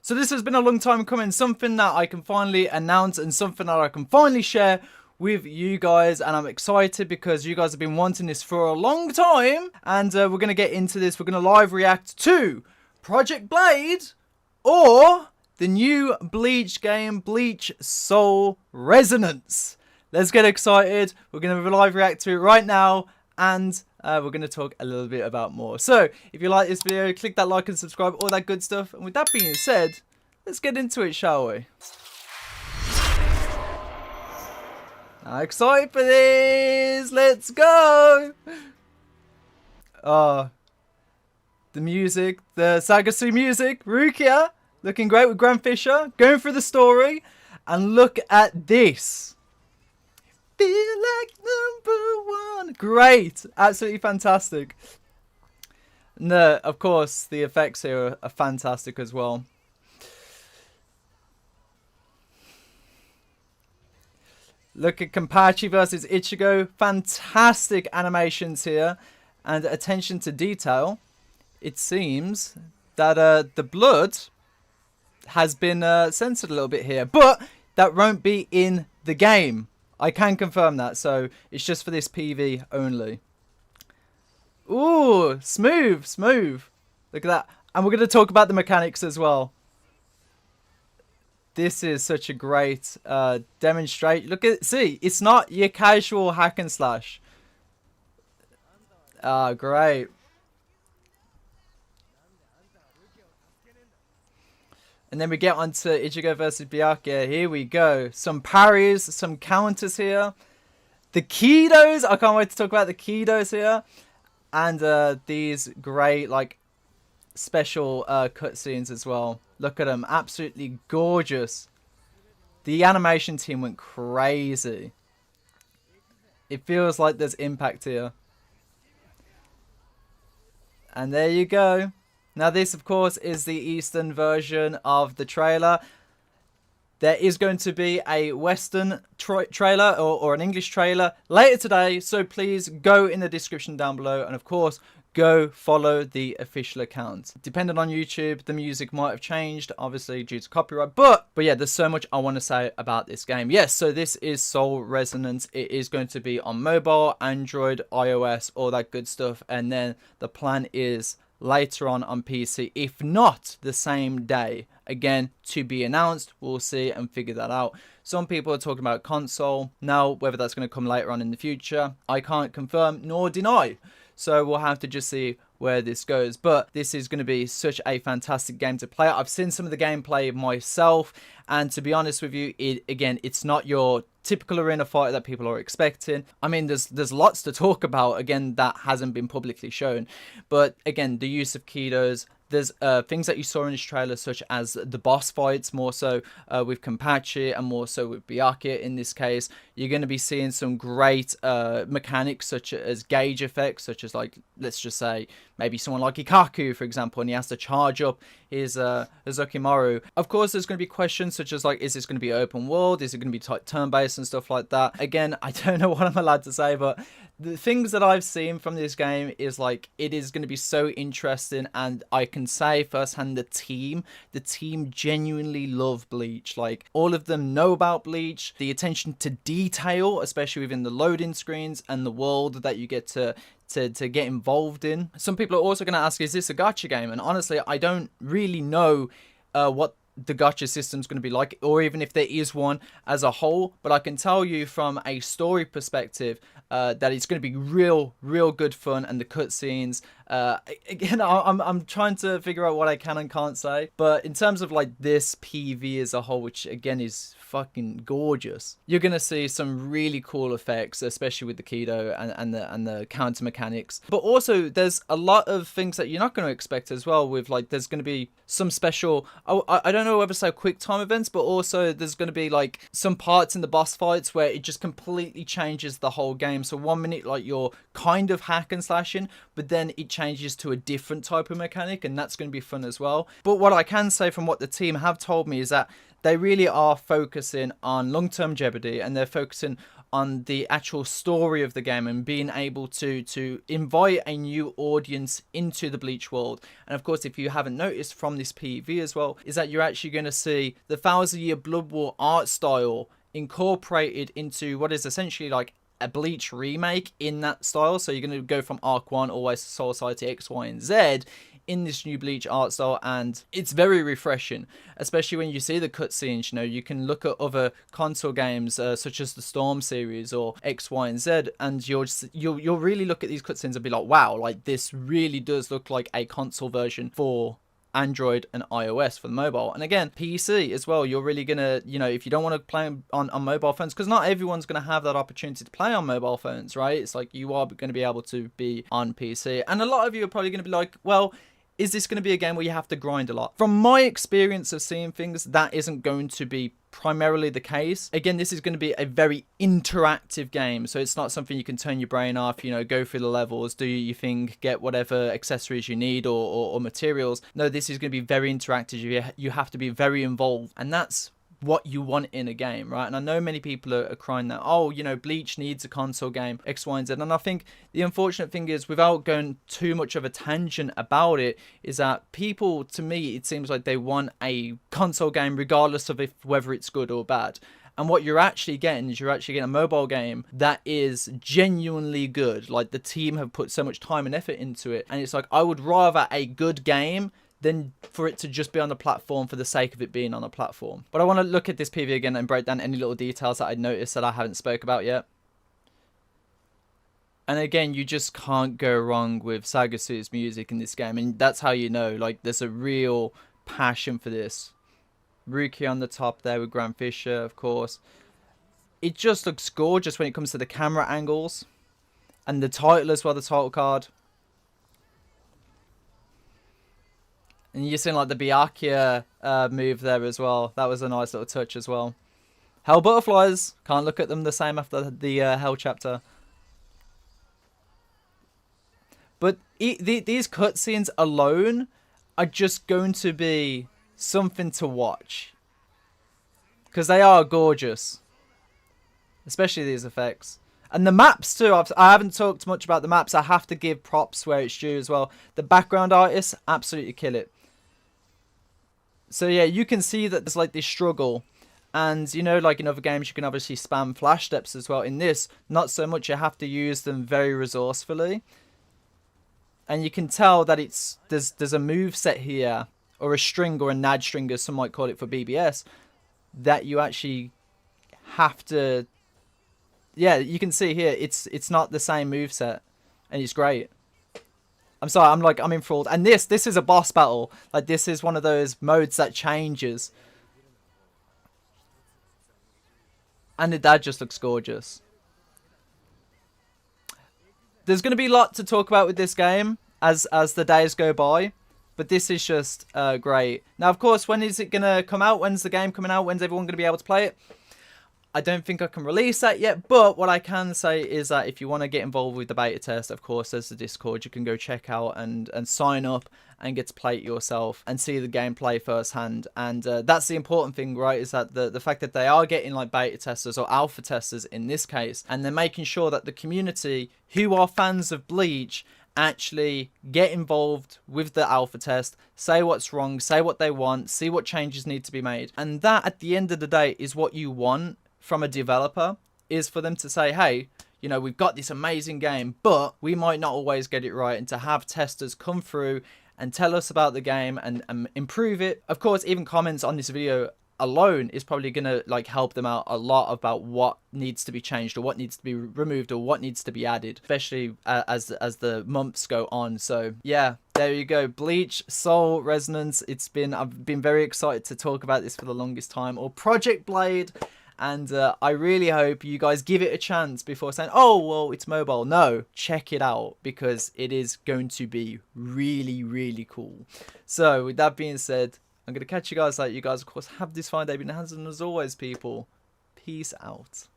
So this has been a long time coming, something that I can finally announce and something that I can finally share with you guys, and I'm excited because you guys have been wanting this for a long time, and we're going to get into this. We're going to live react to Project Blade or the new Bleach game, Bleach Soul Resonance. Let's get excited. We're going to live react to it right now, and we're going to talk a little bit about more. So if you like this video, click that like and subscribe, all that good stuff. And with that being said, let's get into it, shall we? I'm excited for this. Let's go. The music, the Sagasu music, Rukia, looking great with Graham Fisher, going through the story, and look at this. Feel like #1. Great, absolutely fantastic. And of course, the effects here are fantastic as well. Look at Kenpachi versus Ichigo. Fantastic animations here and attention to detail. It seems that the blood has been censored a little bit here, but that won't be in the game. I can confirm that, so it's just for this PV only. Ooh, smooth, smooth. Look at that. And we're going to talk about the mechanics as well. This is such a great demonstrate. Look at, see, it's not your casual hack and slash. Ah, great. And then we get on to Ichigo versus Byakuya. Here we go. Some parries, some counters here. The Kidos. I can't wait to talk about the Kidos here. And these great, like, special cutscenes as well. Look at them. Absolutely gorgeous. The animation team went crazy. It feels like there's impact here. And there you go. Now this, of course, is the Eastern version of the trailer. There is going to be a Western trailer or an English trailer later today. So please go in the description down below. And of course, go follow the official account. Depending on YouTube, the music might have changed, obviously due to copyright. But yeah, there's so much I want to say about this game. Yes, so this is Soul Resonance. It is going to be on mobile, Android, iOS, all that good stuff. And then the plan is later on PC, if not the same day. Again, to be announced. We'll see and figure that out. Some people are talking about console. Now, whether that's going to come later on in the future, I can't confirm nor deny. So we'll have to just see where this goes. But this is going to be such a fantastic game to play. I've seen some of the gameplay myself. And to be honest with you, it's not your typical arena fighter that people are expecting. I mean, there's lots to talk about, again, that hasn't been publicly shown. But again, the use of Kidos. There's things that you saw in this trailer, such as the boss fights, more so with Kenpachi and more so with Byakuya in this case. You're going to be seeing some great mechanics, such as gauge effects, such as, like, let's just say, maybe someone like Ikaku, for example, and he has to charge up his Uzukimaru. Of course, there's going to be questions such as, like, is this going to be open world? Is it going to be turn-based and stuff like that? Again, I don't know what I'm allowed to say, but the things that I've seen from this game is, like, it is going to be so interesting, and I can say firsthand the team genuinely love Bleach. Like, all of them know about Bleach, the attention to detail, especially within the loading screens and the world that you get to get involved in. Some people are also going to ask, is this a gacha game? And honestly, I don't really know what the gacha system's going to be like, or even if there is one as a whole, but I can tell you from a story perspective that it's going to be real good fun. And the cutscenes, again, I'm trying to figure out what I can and can't say, but in terms of, like, this PV as a whole, which again is fucking gorgeous, you're gonna see some really cool effects, especially with the Kido and the counter mechanics. But also there's a lot of things that you're not going to expect as well, with, like, there's going to be some special, I don't know whether to say quick time events, but also there's going to be, like, some parts in the boss fights where it just completely changes the whole game. So 1 minute, like, you're kind of hack and slashing, but then it changes to a different type of mechanic, and that's going to be fun as well. But what I can say from what the team have told me is that they really are focusing on long-term jeopardy, and they're focusing on the actual story of the game and being able to invite a new audience into the Bleach world. And of course, if you haven't noticed from this PV as well, is that you're actually going to see the 1,000-Year Blood War art style incorporated into what is essentially like a Bleach remake in that style. So you're going to go from Arc 1 always to Soul Society X, Y, and Z in this new Bleach art style, and it's very refreshing, especially when you see the cutscenes. You know, you can look at other console games such as the Storm series or X, Y, and Z, and you'll really look at these cutscenes and be like, wow, like this really does look like a console version for Android and iOS for the mobile. And again, PC as well, you're really gonna, you know, if you don't want to play on mobile phones, because not everyone's gonna have that opportunity to play on mobile phones, right? It's like you are going to be able to be on PC, and a lot of you are probably going to be like, well, is this going to be a game where you have to grind a lot? From my experience of seeing things, that isn't going to be primarily the case. Again, this is going to be a very interactive game, so it's not something you can turn your brain off, you know, go through the levels, do your thing, get whatever accessories you need or materials. No, this is going to be very interactive. You have to be very involved, and that's what you want in a game, right? And I know many people are crying that, oh, you know, Bleach needs a console game, X, Y, and Z. And I think the unfortunate thing is, without going too much of a tangent about it, is that people, to me, it seems like they want a console game regardless of whether it's good or bad. And what you're actually getting is you're actually getting a mobile game that is genuinely good. Like, the team have put so much time and effort into it. And it's like, I would rather a good game than for it to just be on the platform for the sake of it being on a platform. But I want to look at this PV again and break down any little details that I noticed that I haven't spoke about yet. And again, you just can't go wrong with Sagasu's music in this game. And that's how you know, like, there's a real passion for this. Ruki on the top there with Grant Fisher, of course. It just looks gorgeous when it comes to the camera angles. And the title as well, the title card. And you're seeing like the Byakuya move there as well. That was a nice little touch as well. Hell butterflies. Can't look at them the same after the Hell chapter. But these cutscenes alone are just going to be something to watch. Because they are gorgeous. Especially these effects. And the maps too. I haven't talked much about the maps. I have to give props where it's due as well. The background artists absolutely kill it. So yeah, you can see that there's like this struggle. And you know, like in other games, you can obviously spam flash steps as well. In this, not so much. You have to use them very resourcefully. And you can tell that there's a move set here, or a string, or a nad string, as some might call it for BBS, that you actually have to. Yeah, you can see here, it's not the same move set, and it's great. I'm sorry, I'm enthralled. And this is a boss battle. Like, this is one of those modes that changes. And that just looks gorgeous. There's going to be a lot to talk about with this game as the days go by. But this is just great. Now, of course, when is it going to come out? When's the game coming out? When's everyone going to be able to play it? I don't think I can release that yet, but what I can say is that if you want to get involved with the beta test, of course, there's the Discord you can go check out and sign up and get to play it yourself and see the gameplay firsthand. And that's the important thing, right, is that the fact that they are getting like beta testers or alpha testers in this case, and they're making sure that the community who are fans of Bleach actually get involved with the alpha test, say what's wrong, say what they want, see what changes need to be made. And that, at the end of the day, is what you want from a developer, is for them to say, hey, you know, we've got this amazing game, but we might not always get it right, and to have testers come through and tell us about the game and improve it. Of course, even comments on this video alone is probably going to like help them out a lot about what needs to be changed or what needs to be removed or what needs to be added, especially as the months go on. So yeah, there you go, Bleach Soul Resonance. I've been very excited to talk about this for the longest time, or Project Blade. And I really hope you guys give it a chance before saying, oh, well, it's mobile. No, check it out, because it is going to be really, really cool. So with that being said, I'm going to catch you guys later. You guys, of course, have this fine day in your hands. And as always, people, peace out.